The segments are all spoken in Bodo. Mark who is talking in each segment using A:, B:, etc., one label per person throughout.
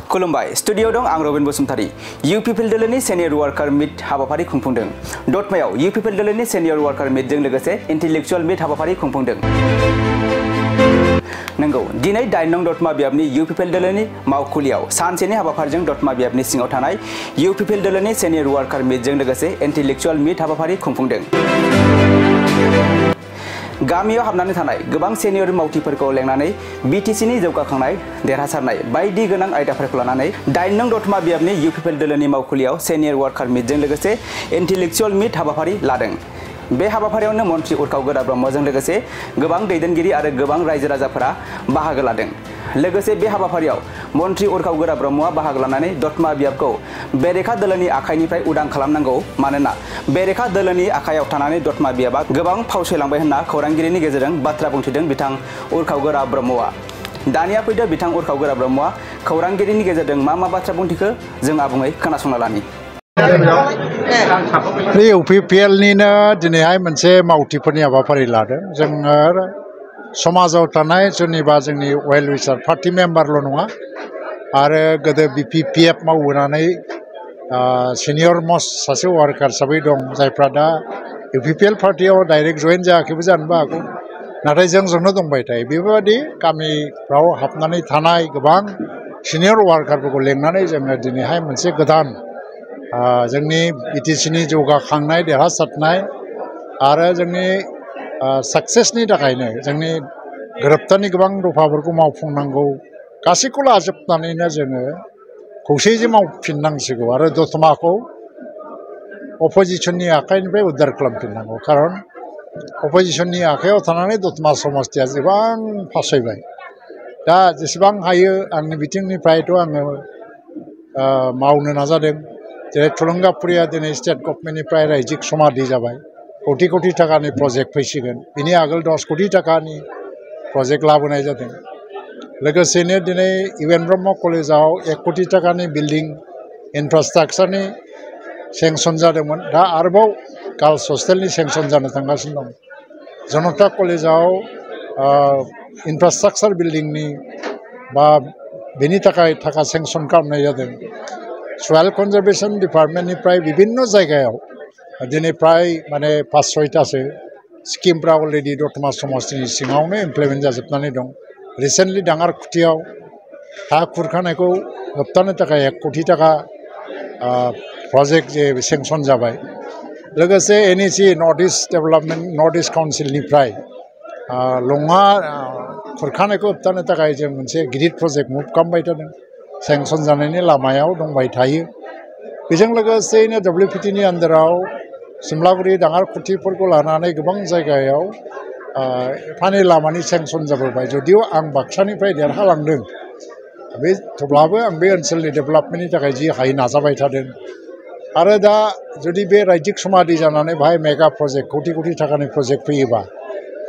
A: खुलुमबाय स्टुडियो दं आं रबिन बसुमतारी इउपिपिएल दोलोनि सेनियर वार्कार मिट हाबाफारि खुंफुंदों दतमायाव इउपिपिएल दोलोनि सेनियर वार्कार मिटजों लोगोसे इन्टेलेक्चुअल मिट हाबाफारि खुंफुंदों नंगौ दिनै 8 नं दतमा बियाबनि इउपिपिएल दोलोनि मावखुलियाव सानसेनि हाबाफारिजों दतमा बियाबनि सिङाव थानाय इउपिपिएल दोलोनि सेनियर वार्कार मिटजों लोगोसे इन्टेलेक्चुअल मिट हाबाफारि खुंफुंदों गामियाव हाबनानै थानाय गोबां सेनियर मावथिफोरखौ लेंनानै बिटिसिनि जौगाखांनाय देरहासारनाय बायदि गोनां आयदाफोरखौ लानानै 8 नं दतमा बियाबनि इउपिपिएल दोलोनि मावखुलियाव सेनियर वार्कार मिटजों लोगोसे इन्टेलेक्चुअल मिट हाबाफारि लादों बे हाबाफारियावनो मन्त्रि उरखाव गोरा ब्रह्मजों लोगोसे गोबां दैदेनगिरि आरो गोबां रायजो राजाफोरा बाहागो लादों लोगोसे बे हाबाफारियाव मन्त्रि उरखाव गोरा ब्रह्मआ बाहागो लानानै दतमा बियाबखौ बेरेखा दोलोनि आखाइनिफ्राय उदां खालामनांगौ मानोना बेरेखा दोलोनि आखायाव थानानै दतमा बियाबा गोबां फावसयलांबाय होनना खौरांगिरिनि गेजेरजों बाथ्रा बुंथिदों बिथां उरखाव गोरा ब्रह्मआ दानिया फैदो बिथां उरखाव गोरा ब्रह्मआ खौरांगिरिनि गेजेरजों मा बाथ्रा बुंथिखो जों आबुङै खोनासंना लानि
B: इउपिपिएलनिनो दिनैहाय मोनसे मावथिफोरनि हाबाफारि लादों जोङो समाजाव थानाय सोरनिबा जोंनि वेल विचार पार्टी मेम्बारल' नङा आरो गोदो बिपिपिएफ मावबोनानै सिनियर मस्ट सासे वार्कार हिसाबै दं जायफ्रा दा इउपिपिएल पार्टियाव डाइरेक्ट जइन जायाखैबो जानोबो हागौ नाथाय जोंजोंनो दंबाय थायो बेबायदि गामिफ्राव हाबनानै थानाय गोबां सिनियर वार्कारफोरखौ लेंनानै जोङो दिनैहाय मोनसे गोदान जोंनि बिटिसिनि जौगाखांनाय देरहासारनाय आरो जोंनि साक्सेसनि थाखायनो जोंनि गोरोबथानि गोबां दफाफोरखौ मावफुंनांगौ गासैखौ लाजोबनानैनो जोङो खौसेयै मावफिननांसिगौ आरो दतमाखौ अपोजिसननि आखाइनिफ्राय उद्धार खालामफिननांगौ खारन अपोजिसननि आखायाव थानानै दतमा समस्तिया गोबां फासयबाय दा जेसेबां हायो आंनि बिथिंनिफ्रायथ' आङो मावनो नाजादों जेरै थुलुंगाफुरिया दिनै स्टेट गभर्नमेन्टनिफ्राय रायजिक समाधि जाबाय कोटि कोटि थाखानि प्रजेक्ट फैसिगोन बिनि आगोल 10 कोटि थाखानि प्रजेक्ट लाबोनाय जादों लोगोसेनो दिनै इउएन ब्रह्म कलेजाव 1 कोटि थाखानि बिल्डिं इनफ्रास्ट्राक्चारनि सेंसन जादोंमोन दा आरोबाव गार्लस हस्टेलनि सेंसन जानो थांगासिनो दं जनता कलेजाव इनफ्रास्ट्राक्चार बिल्डिंनि बा बेनि थाखाय थाखा सेंसन खालामनाय जादों सयल कनजारभेशन डिपार्टमेन्टनिफ्राय विभिन्न जायगायाव दिनै प्राय माने 5-6टासो स्किमफ्रा अलरेडि दतमा समस्तिनि सिङावनो इमप्लिमेन्ट जाजोबनानै दं रिसेन्टलि दाङारखुथियाव हा खुरखानायखौ होबथानो थाखाय 1 कोटि थाखा प्रजेक्ट जे सेंसन जाबाय लोगोसे एनइसि नर्थ इस्ट काउन्सिलनिफ्राय लङा खुरखानायखौ होबथानो थाखाय जों मोनसे गिदिर प्रजेक्ट मुभ खालामबाय थादों सेंसन जानायनि लामायाव दंबाय थायो बेजों लोगोसेनो डब्लिउपिटिनि आन्दाराव सिमलागुरि दाङारखुथिफोरखौ लानानै गोबां जायगायाव फानि लामानि सेंसन जाबोबाय जुदिও आं बाक्सानिफ्राय देरहालांदों बे थेवब्लाबो आं बे ओनसोलनि डेभेलपमेन्टनि थाखाय जि हायो नाजाबाय थादों आरो दा जुदि बे रायजिक समाधि जानानै बाहाय मेगा प्रजेक्ट कोटि कोटि थाखानि प्रजेक्ट फैयोबा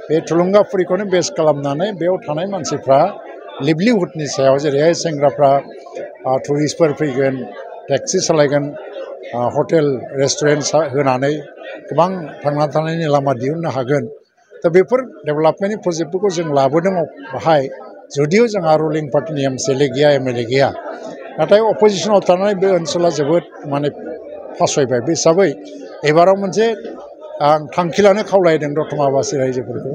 B: बे थुलुंगाफुरिखौनो बेस खालामनानै बेयाव थानाय मानसिफ्रा लिभलिहुडनि सायाव जेरैहाय सेंग्राफ्रा टुरिस्टफोर फैगोन टेक्सि सालायगोन हटेल रेस्टुरेन्ट होनानै गोबां थांना थानायनि लामा दिहुननो हागोन दा बेफोर डेभेलपमेन्टनि प्रजेक्टफोरखौ जों लाबोदों बाहाय जुदिও जोंहा रुलिं पार्टिनि एमसिएलए गैया एमएलए गैया नाथाय अपोजिसनाव थानानै बे ओनसोला जोबोद माने फासयबाय बे हिसाबै एबाराव मोनसे आं थांखि लानो खावलायदों दतमाबासि रायजोफोरखौ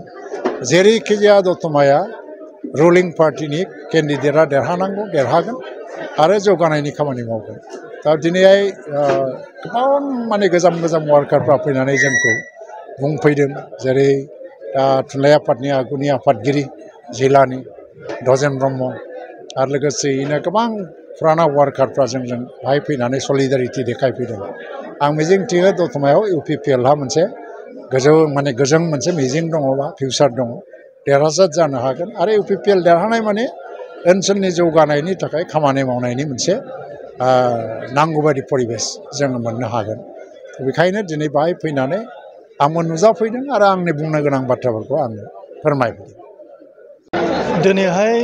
B: जेरैखि जाया दतमाया रुलिं पार्टिनि केन्डिडेटआ देरहानांगौ देरहागोन आरो जौगानायनि खामानि मावगोन दा दिनैहाय गोबां माने गोजाम वार्कारफ्रा फैनानै जोंखौ बुंफैदों जेरै दा थुनलाइ आफादनि आगुनि आफादगिरि जिल्लानि दजेन ब्रह्म आरो लोगोसेयैनो गोबां फुराना वार्कारफ्रा जोंजों बाहाय फैनानै सलिडारिटि देखायफैदों आं मिजिंथियो दतमायाव इउपिपिएलहा मोनसे गोजों मोनसे मिजिं दङबा फिउचार दङ देरहासार जानो हागोन आरो इउपिपिएल देरहानाय माने ओनसोलनि जौगानायनि थाखाय खामानि मावनायनि मोनसे नांगौबादि परिबेस जोङो मोननो हागोन बेखायनो दिनै बाहाय फैनानै आंबो नुजाफैदों आरो आंनि बुंनो गोनां बाथ्राफोरखौ आङो फोरमायबोदों
C: दिनैहाय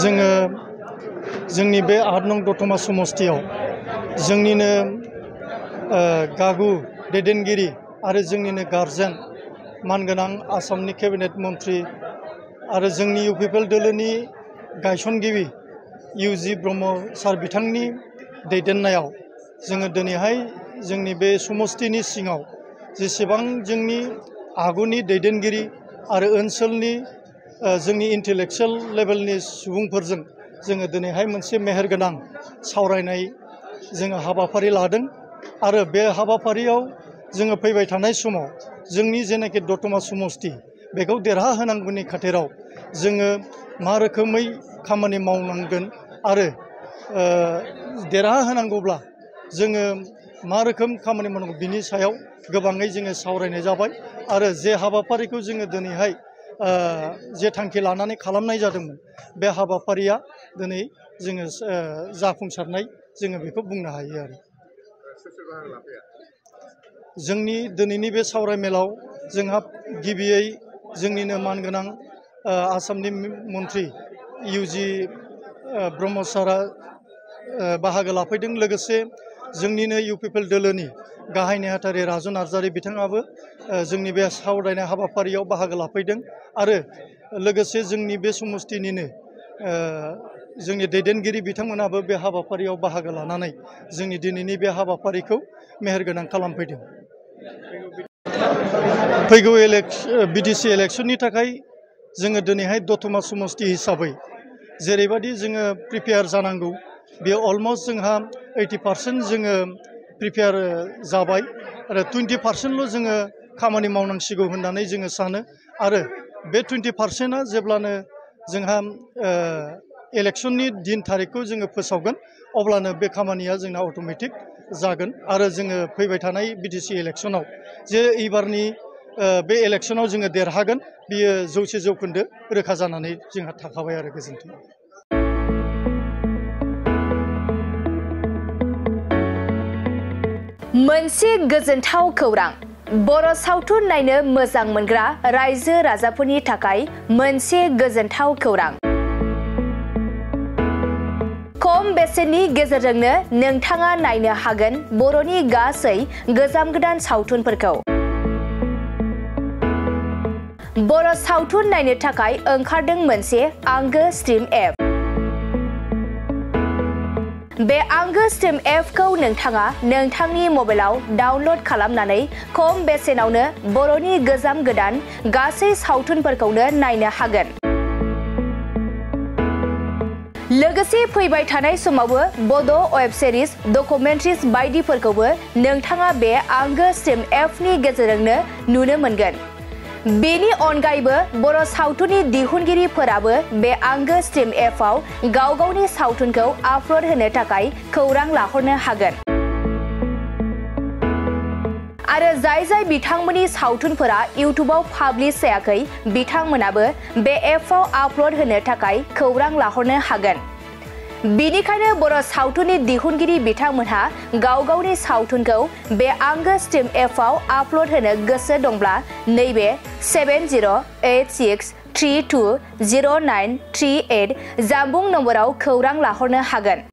C: जोङो जोंनि बे 8 नं दतमा समस्तियाव जोंनिनो गागु दैदेनगिरि आरो जोंनिनो गारजेन मानगोनां आसामनि केबिनेट मन्त्रि आरो जोंनि इउपिपिएल दोलोनि गायसनगिरि इउजि ब्रह्म सार बिथांनि दैदेननायाव जोङो दिनैहाय जोंनि बे समस्तिनि सिङाव जेसेबां जोंनि आगुनि दैदेनगिरि आरो ओनसोलनि जोंनि इन्टेलेक्चुयेल लेभेलनि सुबुंफोरजों जोङो दिनैहाय मोनसे मेहेरगोनां सावरायनाय जोङो हाबाफारि लादों आरो बे हाबाफारियाव जोङो फैबाय थानाय समाव जोंनि जेनाखि दतमा समस्ति बेखौ देरहाहोनांगौनि खाथिराव जोङो मा रोखोमै खामानि मावनांगोन आरो देरहाहोनांगौब्ला जोङो मा रोखोम खामानि मावनांगौ बिनि सायाव गोबाङै जोङो सावरायनाय जाबाय आरो जे हाबाफारिखौ जोङो दिनैहाय जे थांखि लानानै खालामनाय जादोंमोन बे हाबाफारिया दिनै जोङो जाफुंसारनाय जोङो बेखौ बुंनो हायो आरो जोंनि दिनैनि बे सावरायमेलाव जोंहा गिबियै जोंनिनो मानगोनां आसामनि मन्त्रि इउजि ब्रह्म सारा बाहागो लाफैदों लोगोसे जोंनिनो इउपिपिएल दोलोनि गाहाय नेहाथारि राजु नार्जारि बिथाङाबो जोंनि बे सावरायनाय हाबाफारियाव बाहागो लाफैदों आरो लोगोसे जोंनि बे समस्तिनिनो जोंनि दैदेनगिरि बिथांमोनाबो बे हाबाफारियाव बाहागो लानानै जोंनि दिनैनि बे हाबाफारिखौ मेहेरगोनां खालामफैदों फैगौ बिटिसि इलेक्सननि थाखाय जोङो दिनैहाय दतमा समस्ति हिसाबै जेरैबायदि जोङो प्रिपेयार जानांगौ बेयो अलमस्ट जोंहा 80% जोङो प्रिपेयार जाबाय आरो 20%ल' जोङो खामानि मावनांसिगौ होननानै जोङो सानो आरो बे 20%आ जेब्लानो जोंहा इलेक्सननि दिन थारिखखौ जोङो फोसावगोन अब्लानो बे खामानिया जोंना अट'मेटिक जागोन आरो जोङो फैबाय थानाय बिटिसि इलेक्सनाव जे एबारनि बे इलेक्सनाव जोङो देरहागोन बियो 100% रोखा जानानै जोंहा थाखाबाय आरो गोजोन्थों
D: मोनसे गोजोनथाव खौरां बर' सावथुन नायनो मोजां मोनग्रा रायजो राजाफोरनि थाखाय मोनसे गोजोनथाव खौरां खम बेसेननि गेजेरजोंनो नोंथाङा नायनो हागोन बर'नि गासै गोजाम गोदान सावथुनफोरखौ बर' सावथुन नायनो थाखाय ओंखारदों मोनसे आंगो स्ट्रिम एप बे आंगो स्ट्रिम एपखौ नोंथाङा नोंथांनि मबाइलाव डाउनल'ड खालामनानै खम बेसेनावनो बर'नि गोजाम गोदान गासै सावथुनफोरखौनो नायनो हागोन लोगोसे फैबाय थानाय समावबो बड' वेब सिरिज डकुमेन्ट्रिज बायदिफोरखौबो नोंथाङा बे आंगो स्ट्रिम एपनि गेजेरजोंनो नुनो मोनगोन बेनि अनगायैबो बर' सावथुननि दिहुनगिरिफोराबो बे आंगो स्ट्रिम एपआव गाव गावनि सावथुनखौ आपल'ड होनो थाखाय खौरां लाहरनो हागोन आरो जाय बिथांमोननि सावथुनफोरा इउट्युबाव पाब्लिश जायाखै बिथांमोनाबो बे एपआव आपल'ड होनो थाखाय खौरां लाहरनो हागोन बेनिखायनो बर' सावथुननि दिहुनगिरि बिथांमोनहा गाव गावनि सावथुनखौ बे आंगो स्ट्रिम एपआव आपल'ड होनो गोसो दंब्ला नैबे 7086320938 जानबुं नम्बराव खौरां लाहरनो हागोन